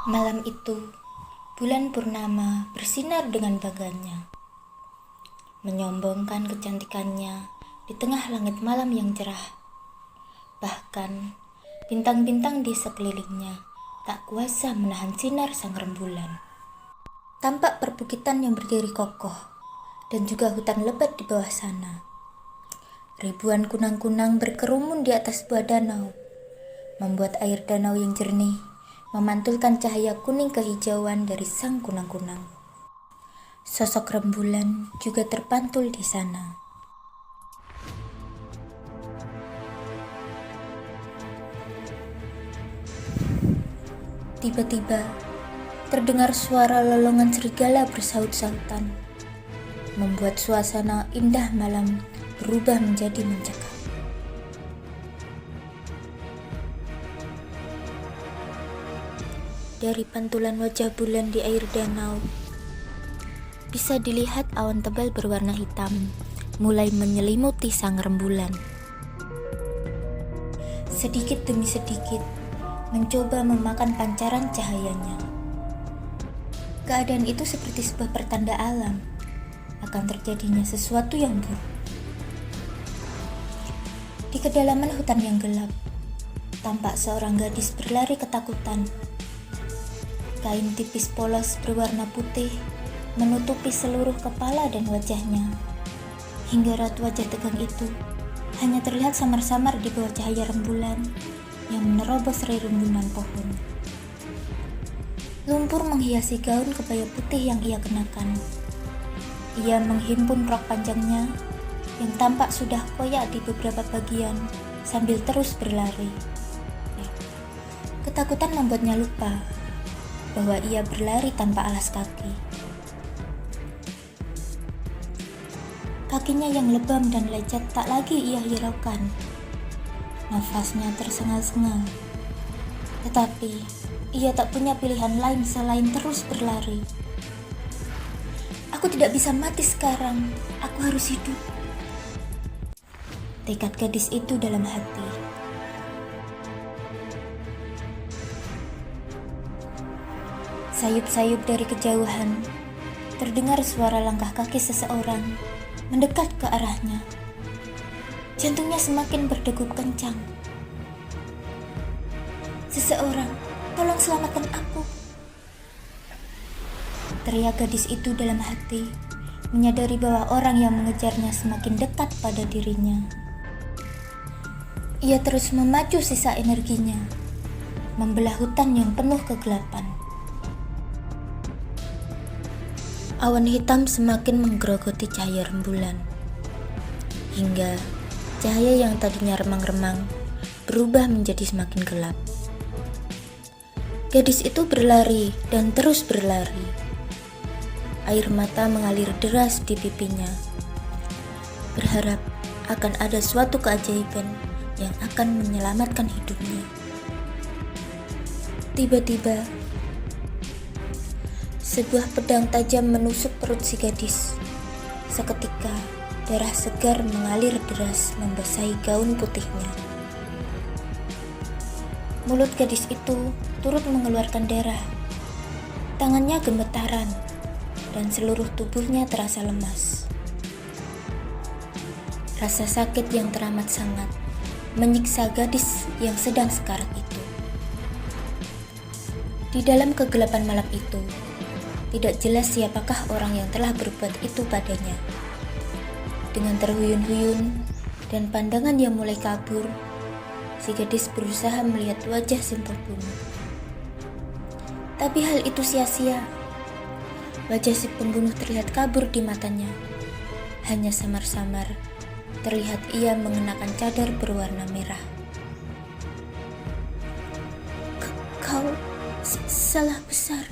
Malam itu, bulan purnama bersinar dengan baganya, menyombongkan kecantikannya di tengah langit malam yang cerah. Bahkan, bintang-bintang di sekelilingnya tak kuasa menahan sinar sang rembulan. Tampak perbukitan yang berdiri kokoh dan juga hutan lebat di bawah sana. Ribuan kunang-kunang berkerumun di atas sebuah danau, membuat air danau yang jernih memantulkan cahaya kuning kehijauan dari sang kunang-kunang. Sosok rembulan juga terpantul di sana. Tiba-tiba, terdengar suara lolongan serigala bersaut-sautan, membuat suasana indah malam berubah menjadi mencekam. Dari pantulan wajah bulan di air danau, bisa dilihat awan tebal berwarna hitam mulai menyelimuti sang rembulan. Sedikit demi sedikit, mencoba memakan pancaran cahayanya. Keadaan itu seperti sebuah pertanda alam akan terjadinya sesuatu yang buruk. Di kedalaman hutan yang gelap, tampak seorang gadis berlari ketakutan. Kain tipis polos berwarna putih menutupi seluruh kepala dan wajahnya, hingga raut wajah tegang itu hanya terlihat samar-samar di bawah cahaya rembulan yang menerobos rirumbunan pohon. Lumpur menghiasi gaun kebaya putih yang ia kenakan. Ia menghimpun rok panjangnya yang tampak sudah koyak di beberapa bagian sambil terus berlari. Ketakutan membuatnya lupa bahwa ia berlari tanpa alas kaki. Kakinya yang lebam dan lecet tak lagi ia hiraukan. Nafasnya tersengal-sengal. Tetapi, ia tak punya pilihan lain selain terus berlari. Aku tidak bisa mati sekarang, aku harus hidup. Tekad gadis itu dalam hati. Sayup-sayup dari kejauhan, terdengar suara langkah kaki seseorang mendekat ke arahnya. Jantungnya semakin berdegup kencang. "Seseorang, tolong selamatkan aku!" teriak gadis itu dalam hati, menyadari bahwa orang yang mengejarnya semakin dekat pada dirinya. Ia terus memacu sisa energinya, membelah hutan yang penuh kegelapan. Awan hitam semakin menggerogoti cahaya rembulan, hingga cahaya yang tadinya remang-remang berubah menjadi semakin gelap. Gadis itu berlari dan terus berlari. Air mata mengalir deras di pipinya, berharap akan ada suatu keajaiban yang akan menyelamatkan hidupnya. Tiba-tiba, sebuah pedang tajam menusuk perut si gadis. Seketika, darah segar mengalir deras membasahi gaun putihnya. Mulut gadis itu turut mengeluarkan darah. Tangannya gemetaran, dan seluruh tubuhnya terasa lemas. Rasa sakit yang teramat sangat menyiksa gadis yang sedang sekarat itu. Di dalam kegelapan malam itu, tidak jelas siapakah orang yang telah berbuat itu padanya. Dengan terhuyun-huyun dan pandangan yang mulai kabur, si gadis berusaha melihat wajah si pembunuh. Tapi hal itu sia-sia. Wajah si pembunuh terlihat kabur di matanya. Hanya samar-samar terlihat ia mengenakan cadar berwarna merah. Kau salah besar,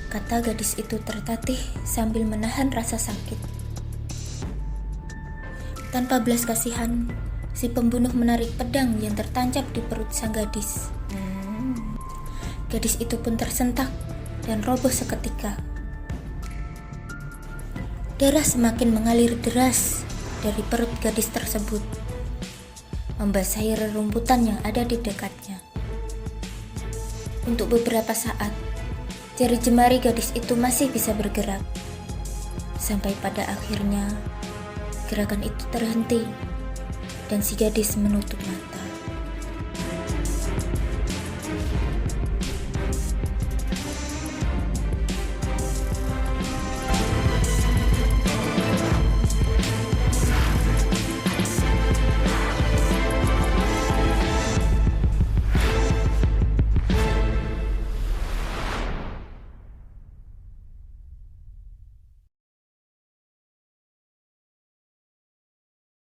kata gadis itu tertatih sambil menahan rasa sakit. Tanpa belas kasihan, si pembunuh menarik pedang yang tertancap di perut sang gadis. Gadis itu pun tersentak dan roboh seketika. Darah semakin mengalir deras dari perut gadis tersebut, membasahi rerumputan yang ada di dekatnya. Untuk beberapa saat, jari jemari gadis itu masih bisa bergerak. Sampai pada akhirnya, gerakan itu terhenti dan si gadis menutup mata.